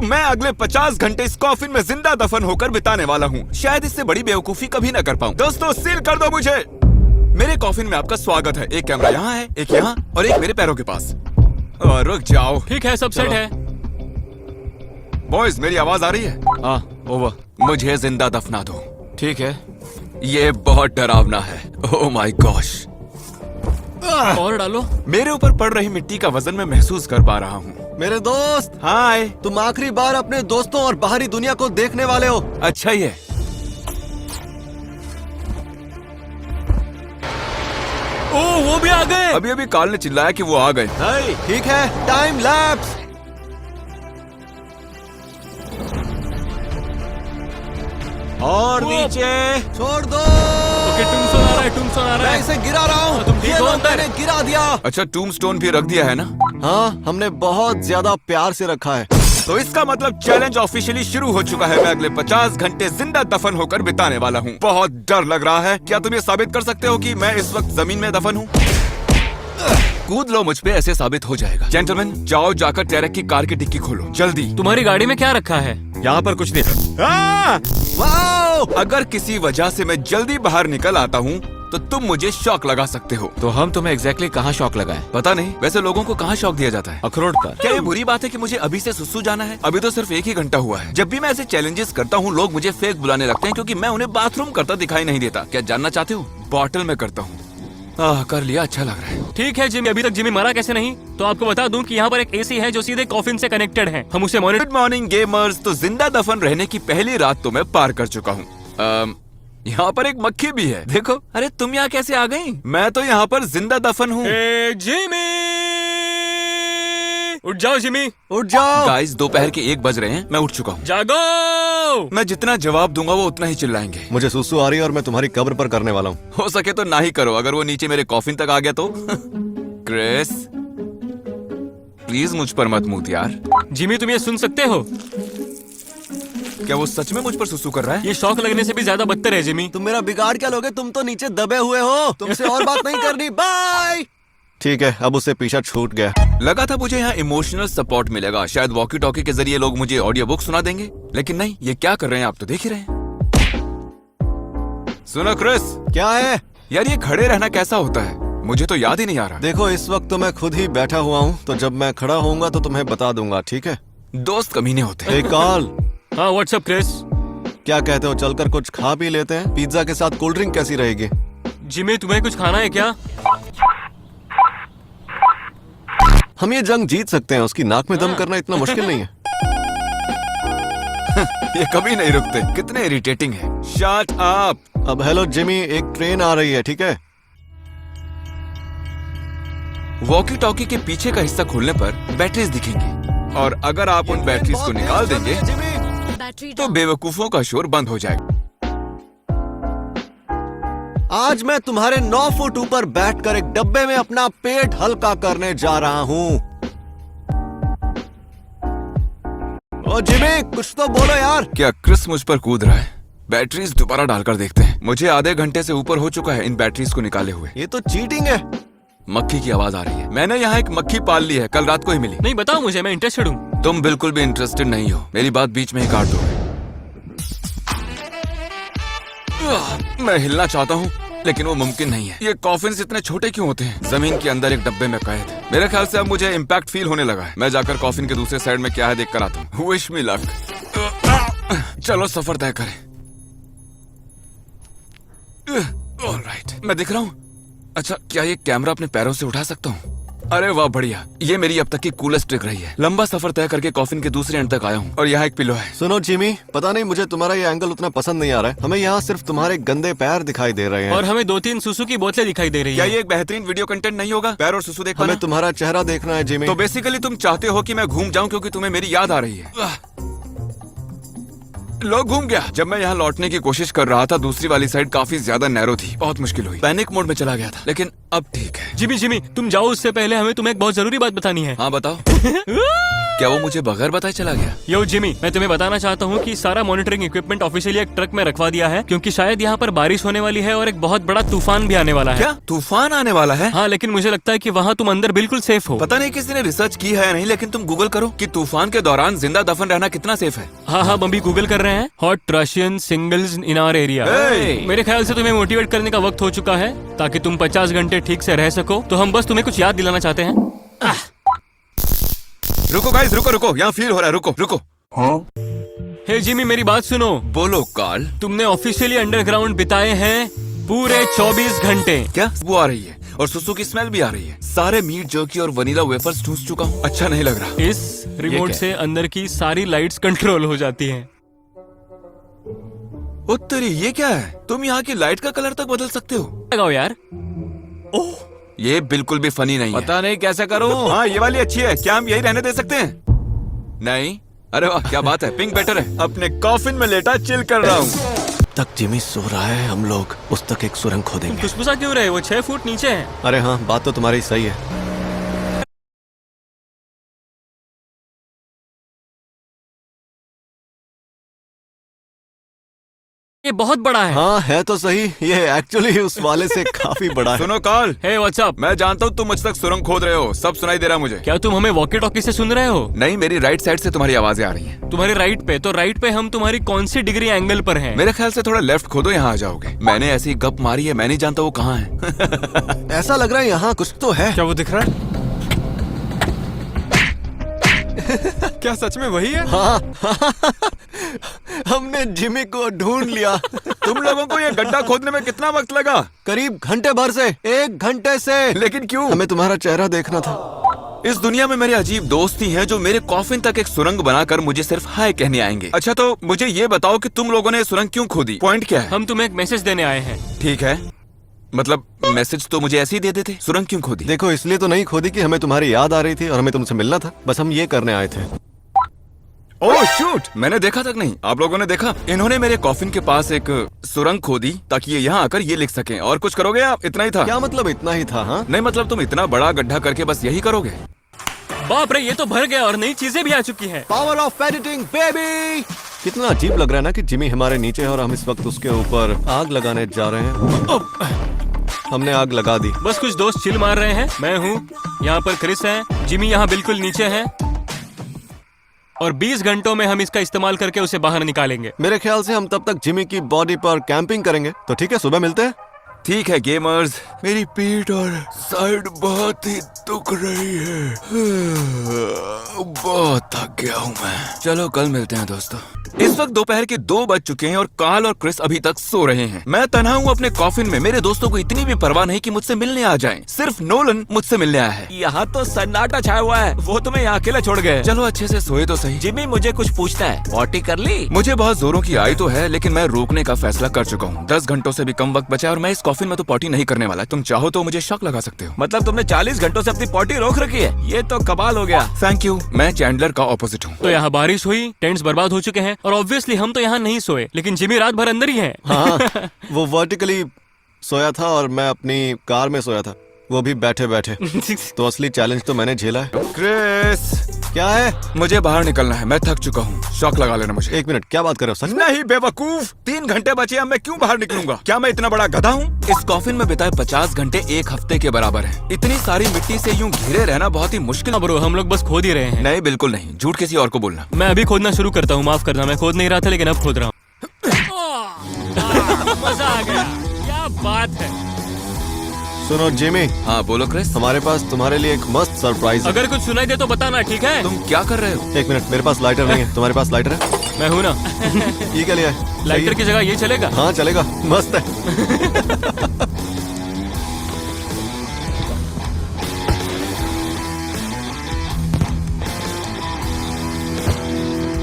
मैं अगले 50 घंटे इस कॉफिन में जिंदा दफन होकर बिताने वाला हूँ। शायद इससे बड़ी बेवकूफी कभी न कर पाऊँ। दोस्तों सील कर दो मुझे। मेरे कॉफिन में आपका स्वागत है। एक कैमरा यहाँ है, एक यहाँ और एक मेरे पैरों के पास। और रुक जाओ। ठीक है, सब सेट है। बॉयज मेरी आवाज आ रही है? हाँ, ओवर। मुझे जिंदा दफना दो। ठीक है। ये बहुत डरावना है। Oh my gosh. और डालो। मेरे ऊपर पड़ रही मिट्टी का वजन मैं महसूस कर पा रहा हूँ। मेरे दोस्त, हाय। तुम आखिरी बार अपने दोस्तों और बाहरी दुनिया को देखने वाले हो। अच्छा ही है। ओह, वो भी आ गए। अभी अभी कार्ल ने चिल्लाया कि वो आ गए। ठीक है, टाइम लैप्स। और नीचे छोड़ दो। ओके, टूम्बस्टोन आ रहा है, टूम्बस्टोन आ रहा मैं है। इसे गिरा रहा हूँ। तुम ठीक ये हो लो, अंदर? मैंने गिरा दिया। अच्छा, टूम्बस्टोन भी रख दिया है ना? हाँ, हमने बहुत ज्यादा प्यार से रखा है। तो इसका मतलब चैलेंज ऑफिशियली शुरू हो चुका है। मैं अगले 50 घंटे जिंदा दफन होकर बिताने वाला हूँ। बहुत डर लग रहा है। क्या तुम ये साबित कर सकते हो कि मैं इस वक्त जमीन में दफन हूँ? कूद लो मुझ पे, ऐसे साबित हो जाएगा। जेंटलमैन, जाओ जाकर टैरेक की कार की डिक्की खोलो जल्दी। तुम्हारी गाड़ी में क्या रखा है? यहाँ पर कुछ नहीं। वाओ! अगर किसी वजह से मैं जल्दी बाहर निकल आता हूँ तो तुम मुझे शॉक लगा सकते हो। तो हम तुम्हें एग्जैक्टली कहाँ शॉक लगाए? पता नहीं, वैसे लोगों को कहाँ शॉक दिया जाता है? अखरोट पर। क्या ये बुरी बात है कि मुझे अभी से सुसु जाना है? अभी तो सिर्फ 1 ही घंटा हुआ है। जब भी मैं ऐसे चैलेंजेस करता हूँ लोग मुझे फेक बुलाने लगते हैं क्योंकि मैं उन्हें बाथरूम करता दिखाई नहीं देता। क्या जानना चाहते हो? बॉटल में करता हूँ। कर लिया, अच्छा लग रहा है। ठीक है जिमी, अभी तक जिमी मरा कैसे नहीं? तो आपको बता दूं कि यहाँ पर एक एसी है जो सीधे कॉफिन से कनेक्टेड है। हम उसे मॉनिटर। Good morning gamers. तो जिंदा दफन रहने की पहली रात तो मैं पार कर चुका हूँ। यहाँ पर एक मक्खी भी है, देखो। अरे तुम यहाँ कैसे आ गई? मैं तो यहाँ पर जिंदा दफन हूँ। जिमी, उठ जाओ जिमी, उठ जाओ। गाइस, दोपहर के 1 बज रहे हैं। मैं उठ चुका हूँ। जागो। मैं जितना जवाब दूंगा वो उतना ही चिल्लाएंगे। मुझे सुसु आ रही है और मैं तुम्हारी कब्र पर करने वाला हूँ। हो सके तो ना ही करो। अगर वो नीचे मेरे कॉफिन तक आ गया तो क्रिस, प्लीज मुझ पर मत मूत यार। जिमी, तुम ये सुन सकते हो? क्या वो सच में मुझ पर सुसु कर रहा है? ये शॉक लगने से भी ज्यादा बदतर है जिमी। तुम मेरा बिगाड़ क्या लोगे? तुम तो नीचे दबे हुए हो। तुमसे और बात नहीं करनी। बाय। ठीक है, अब उससे पीछा छूट गया। लगा था मुझे यहाँ इमोशनल सपोर्ट मिलेगा। शायद वॉकी टॉकी के जरिए लोग मुझे ऑडियो बुक सुना देंगे, लेकिन नहीं। ये क्या कर रहे हैं आप तो देख ही रहे हैं। सुनो क्रिस। क्या है? यार ये खड़े रहना कैसा होता है? मुझे तो याद ही नहीं आ रहा। देखो, इस वक्त तो मैं खुद ही बैठा हुआ हूँ, तो जब मैं खड़ा होऊंगा तो तुम्हें बता दूंगा, ठीक है? दोस्त कमीने होते हैं। एक कॉल। हाँ, व्हाट्सअप क्रिस। क्या कहते हो, चलकर कुछ खा पी लेते हैं? पिज्जा के साथ कोल्ड ड्रिंक कैसी रहेगी? जिमी, तुम्हें कुछ खाना है क्या? हम ये जंग जीत सकते हैं। उसकी नाक में दम करना इतना मुश्किल नहीं है। ये कभी नहीं रुकते। कितने इरिटेटिंग है। Shut up. अब हेलो जिमी, एक ट्रेन आ रही है, ठीक है? वॉकी टॉकी के पीछे का हिस्सा खोलने पर बैटरीज दिखेंगी और अगर आप उन बैटरीज को निकाल देंगे तो बेवकूफों का शोर बंद हो जाएगा। आज मैं तुम्हारे 9 फुट ऊपर बैठकर एक डब्बे में अपना पेट हल्का करने जा रहा हूँ। ओ जिमी, कुछ तो बोलो यार। क्या क्रिस मुझ पर कूद रहा है? बैटरीज दोबारा डालकर देखते हैं। मुझे आधे घंटे से ऊपर हो चुका है इन बैटरीज को निकाले हुए। ये तो चीटिंग है। मक्खी की आवाज आ रही है। मैंने यहाँ एक मक्खी पाल ली है, कल रात को ही मिली। नहीं, बताओ मुझे, मैं इंटरेस्टेड हूँ। तुम बिल्कुल भी इंटरेस्टेड नहीं हो। मेरी बात बीच में ही काट दो। मैं हिलना चाहता हूँ लेकिन वो मुमकिन नहीं है। ये कॉफिन्स इतने छोटे क्यों होते हैं? जमीन के अंदर एक डब्बे में कैद। मेरे ख्याल से अब मुझे इम्पैक्ट फील होने लगा है। मैं जाकर कॉफिन के दूसरे साइड में क्या है देख कर आता हूँ। Wish me luck. चलो सफर तय करें। ऑलराइट, मैं दिख रहा हूँ। अच्छा, क्या ये कैमरा अपने पैरों से उठा सकता हूँ? अरे वाह, बढ़िया। ये मेरी अब तक की कूलेस्ट ट्रिक रही है। लंबा सफर तय करके कॉफिन के दूसरे एंड तक आया हूँ और यहाँ एक पिलो है। सुनो जिमी, पता नहीं मुझे तुम्हारा ये एंगल उतना पसंद नहीं आ रहा है। हमें यहाँ सिर्फ तुम्हारे गंदे पैर दिखाई दे रहे हैं और हमें 2-3 सुसु की बोतलें दिखाई दे रही क्या है। ये एक बेहतरीन वीडियो कंटेंट नहीं होगा? पैर और सुसु देख हमें तुम्हारा चेहरा देखना है जिमी। तो बेसिकली तुम चाहते हो कि मैं घूम जाऊं क्योंकि तुम्हें मेरी याद आ रही है। लो, घूम गया। जब मैं यहाँ लौटने की कोशिश कर रहा था दूसरी वाली साइड काफी ज्यादा नैरो थी। बहुत मुश्किल हुई। पैनिक मोड में चला गया था, लेकिन अब ठीक है। जिमी, तुम जाओ उससे पहले हमें तुम्हें एक बहुत जरूरी बात बतानी है। हाँ बताओ। क्या वो मुझे बगैर बताए चला गया? यो जिमी, मैं तुम्हें बताना चाहता हूँ कि सारा मॉनिटरिंग इक्विपमेंट ऑफिशियली एक ट्रक में रखवा दिया है, क्योंकि शायद यहाँ पर बारिश होने वाली है और एक बहुत बड़ा तूफान भी आने वाला है। क्या तूफान आने वाला है? हाँ, लेकिन मुझे लगता है कि वहाँ तुम अंदर बिल्कुल सेफ हो। पता नहीं किसी ने रिसर्च की है या नहीं, लेकिन तुम गूगल करो कि तूफान के दौरान जिंदा दफन रहना कितना सेफ है। हाँ, हम अभी गूगल कर रहे हैं। Hot Russian singles in our area. Hey! मेरे ख्याल से तुम्हें मोटिवेट करने का वक्त हो चुका है ताकि तुम 50 घंटे ठीक से रह सको। तो हम बस तुम्हें कुछ याद दिलाना चाहते हैं। रुको गाइस, रुको, यहाँ फील हो रहा है, रुको। हे जिमी, मेरी बात सुनो। बोलो कार्ल। तुमने ऑफिशियली अंडरग्राउंड बिताए हैं पूरे 24 घंटे। क्या वो आ रही है और सुसु की स्मेल भी आ रही है। सारे मीट जर्की और वनीला वेफर्स ठूस चुका हूँ। अच्छा नहीं लग रहा। इस रिमोट क्या से अंदर की सारी लाइट्स कंट्रोल हो जाती हैं। उत्तरी, ये क्या है? तुम यहाँ की लाइट का कलर तक बदल सकते हो। लगाओ यार। ओह, ये बिल्कुल भी फनी नहीं है। पता नहीं कैसे करूँ। हाँ, ये वाली अच्छी है। क्या हम यही रहने दे सकते हैं? नहीं। अरे वाह, क्या बात है, पिंक बेटर है। अपने कॉफिन में लेटा चिल कर रहा हूँ। तक जिमी सो रहा है, हम लोग उस तक एक सुरंग खोदेंगे। खुशबुसा क्यों रहे? वो 6 फुट नीचे है। अरे हाँ, बात तो तुम्हारी सही है। ये बहुत बड़ा है। हाँ, है तो सही। ये एक्चुअली उस वाले से काफी बड़ा है। सुनो कार्ल, हे व्हाट्स अप? मैं जानता हूँ तुम मुझ तक सुरंग खोद रहे हो। सब सुनाई दे रहा है मुझे। क्या तुम हमें वॉकी टॉकी से सुन रहे हो? नहीं, मेरी राइट साइड से तुम्हारी आवाजें आ रही हैं। तुम्हारे राइट पे? तो राइट पे हम तुम्हारी कौन सी डिग्री एंगल पर हैं? मेरे ख्याल से थोड़ा लेफ्ट खोदो, यहाँ आ जाओगे। मैंने ऐसी गप मारी है, मैं नहीं जानता वो कहाँ है। ऐसा लग रहा है यहाँ कुछ तो है। क्या वो दिख रहा है? क्या सच में वही है? हाँ, हमने जिमी को ढूंढ लिया। तुम लोगों को ये गड्ढा खोदने में कितना वक्त लगा? करीब घंटे भर से, 1 घंटे से। लेकिन क्यों? हमें तुम्हारा चेहरा देखना था। इस दुनिया में मेरे अजीब दोस्त ही हैं जो मेरे कॉफिन तक एक सुरंग बनाकर मुझे सिर्फ हाय कहने आएंगे। अच्छा, तो मुझे ये बताओ कि तुम लोगों ने सुरंग क्यों खोदी? पॉइंट क्या है? हम तुम्हें एक मैसेज देने आए हैं। ठीक है, मतलब मैसेज तो मुझे ऐसे ही दे देते। सुरंग क्यों खोदी? देखो, इसलिए तो नहीं खोदी कि हमें तुम्हारी याद आ रही थी और हमें तुमसे मिलना था। बस हम ये करने आए थे। ओह शूट, मैंने देखा तक नहीं। आप लोगों ने देखा? इन्होंने मेरे कॉफिन के पास एक सुरंग खोदी ताकि ये यहाँ आकर ये लिख सकें। और कुछ करोगे आप? इतना ही था? क्या मतलब इतना ही था? हाँ, नहीं, मतलब तुम इतना बड़ा गड्ढा करके बस यही करोगे? बाप रे, ये तो भर गया और नई चीजें भी आ चुकी हैं। Power of editing baby. कितना अजीब लग रहा है ना कि जिमी हमारे नीचे है और हम इस वक्त उसके ऊपर आग लगाने जा रहे हैं। हमने आग लगा दी। बस कुछ दोस्त चिल मार रहे हैं। मैं हूँ यहाँ पर, क्रिस है, जिमी यहाँ बिल्कुल नीचे है और 20 घंटों में हम इसका इस्तेमाल करके उसे बाहर निकालेंगे। मेरे ख्याल से हम तब तक जिमी की बॉडी पर कैंपिंग करेंगे। तो ठीक है, सुबह मिलते हैं। ठीक है गेमर्स, मेरी पीठ और साइड बहुत ही दुख रही है। बहुत थक गया हूँ मैं। चलो कल मिलते हैं दोस्तों। इस वक्त दोपहर के 2 बज चुके हैं और कार्ल और क्रिस अभी तक सो रहे हैं। मैं तन्हा हूँ अपने कॉफिन में। मेरे दोस्तों को इतनी भी परवाह नहीं कि मुझसे मिलने आ जाएं। सिर्फ नोलन मुझसे मिलने आया है। यहाँ तो सन्नाटा छाया हुआ है। वो तुम्हें यहाँ अकेला छोड़ गए। चलो अच्छे से सोए तो सही। जिमी, मुझे कुछ पूछना है। पॉटी कर ली? मुझे बहुत जोरों की आई तो है, लेकिन मैं रोकने का फैसला कर चुका हूँ। 10 घंटों से भी कम वक्त बचा और मैं इस कॉफिन में तो पॉटी नहीं करने वाला। तुम चाहो तो मुझे शक लगा सकते हो। मतलब तुमने 40 घंटों से अपनी पॉटी रोक रखी है? ये तो कमाल हो गया। Thank you. मैं चैंडलर का ऑपोजिट हूँ। तो यहाँ बारिश हुई, टेंट्स बर्बाद हो चुके हैं और ऑब्वियसली हम तो यहाँ नहीं सोए, लेकिन जिमी रात भर अंदर ही है। हाँ, वो वर्टिकली सोया था और मैं अपनी कार में सोया था, वो भी बैठे बैठे। तो असली चैलेंज तो मैंने झेला है। क्रिस, क्या है? मुझे बाहर निकलना है। मैं थक चुका हूँ। शॉक लगा लेना मुझे। 1 मिनट, क्या बात कर रहे हो? सच में? नहीं बेवकूफ, 3 घंटे बचे। अब मैं क्यों बाहर निकलूंगा? क्या मैं इतना बड़ा गधा हूँ? इस कॉफिन में बिताए 50 घंटे 1 हफ्ते के बराबर है। इतनी सारी मिट्टी से यूं घिरे रहना बहुत ही मुश्किल। ब्रो, हम लोग बस खोद ही रहे हैं। नहीं, बिल्कुल नहीं। झूठ किसी और को बोलना। मैं अभी खोदना शुरू करता हूँ, माफ करना। मैं खोद नहीं रहा था, लेकिन अब खोद रहा हूँ। मजा आ गया। क्या बात है। सुनो जिमी। हाँ बोलो क्रिस। हमारे पास तुम्हारे लिए एक मस्त सरप्राइज है। अगर कुछ सुनाई दे तो बताना, ठीक है? तुम क्या कर रहे हो? 1 मिनट, मेरे पास लाइटर नहीं है। तुम्हारे पास लाइटर है? मैं हूँ ना। ये क्या लिया है? लाइटर की जगह ये चलेगा? हाँ चलेगा, मस्त है।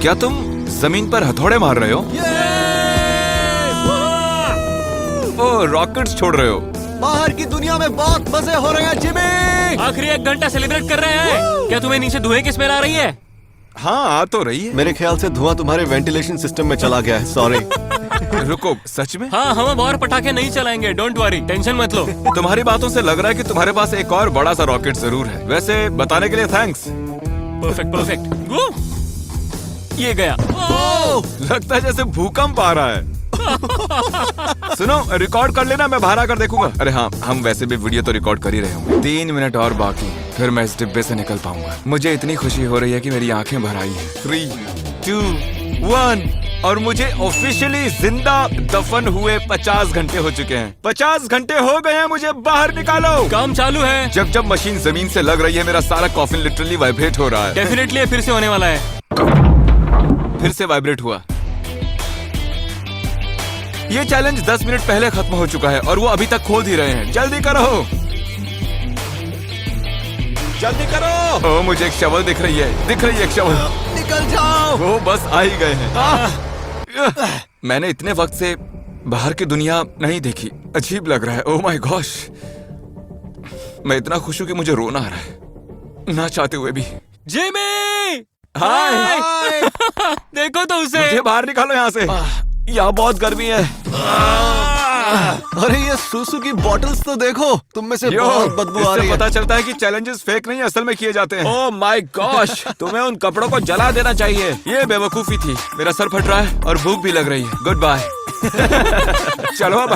क्या तुम जमीन पर हथौड़े मार रहे हो? ओ, रॉकेट्स छोड़ रहे हो? बाहर की दुनिया में बहुत मजे हो रहे हैं जिमी। आखिरी 1 घंटा सेलिब्रेट कर रहे हैं। क्या तुम्हें नीचे धुएं की स्मेल आ रही है? हाँ आ तो रही है। मेरे ख्याल से धुआं तुम्हारे वेंटिलेशन सिस्टम में चला गया है। सॉरी। रुको, सच में? हाँ, हम अब और पटाखे नहीं चलाएंगे। डोंट वरी, टेंशन मत लो। तुम्हारी बातों से लग रहा है कि तुम्हारे पास एक और बड़ा सा रॉकेट जरूर है। वैसे बताने के लिए थैंक्स। Perfect perfect. ये गया। लगता है जैसे भूकंप आ रहा है। सुनो, रिकॉर्ड कर लेना, मैं बाहर आकर देखूंगा। अरे हाँ, हम वैसे भी वीडियो तो रिकॉर्ड कर ही रहे होंगे। 3 मिनट और बाकी, फिर मैं इस डिब्बे से निकल पाऊंगा। मुझे इतनी खुशी हो रही है कि मेरी आंखें भर आई हैं। 3, 2, 1 और मुझे ऑफिशियली जिंदा दफन हुए 50 घंटे हो चुके हैं। 50 घंटे हो गए हैं, मुझे बाहर निकालो। काम चालू है। जब जब मशीन जमीन से लग रही है, मेरा सारा कॉफिन लिटरली वाइब्रेट हो रहा है। डेफिनेटली फिर से होने वाला है। फिर से वाइब्रेट हुआ। ये चैलेंज 10 मिनट पहले खत्म हो चुका है और वो अभी तक खोद ही रहे हैं। जल्दी करो, जल्दी करो। ओ, मुझे एक शवल दिख रही है एक शवल। निकल जाओ। वो बस आ ही गए हैं। मैंने इतने वक्त से बाहर की दुनिया नहीं देखी। अजीब लग रहा है। ओह माय गॉश, मैं इतना खुश हूं कि मुझे रोना आ रहा है, ना चाहते हुए भी। जिमी! हाय। देखो तो उसे। मुझे बाहर निकालो यहाँ से। यहाँ बहुत गर्मी है। अरे ये सूसू की बॉटल्स तो देखो, तुम में से यो, बहुत बदबू आ इससे रही है। पता चलता है कि चैलेंजेस फेक नहीं, असल में किए जाते हैं। ओह माय गॉश, तुम्हें उन कपड़ों को जला देना चाहिए। ये बेवकूफी थी। मेरा सर फट रहा है और भूख भी लग रही है। Goodbye. चलो अब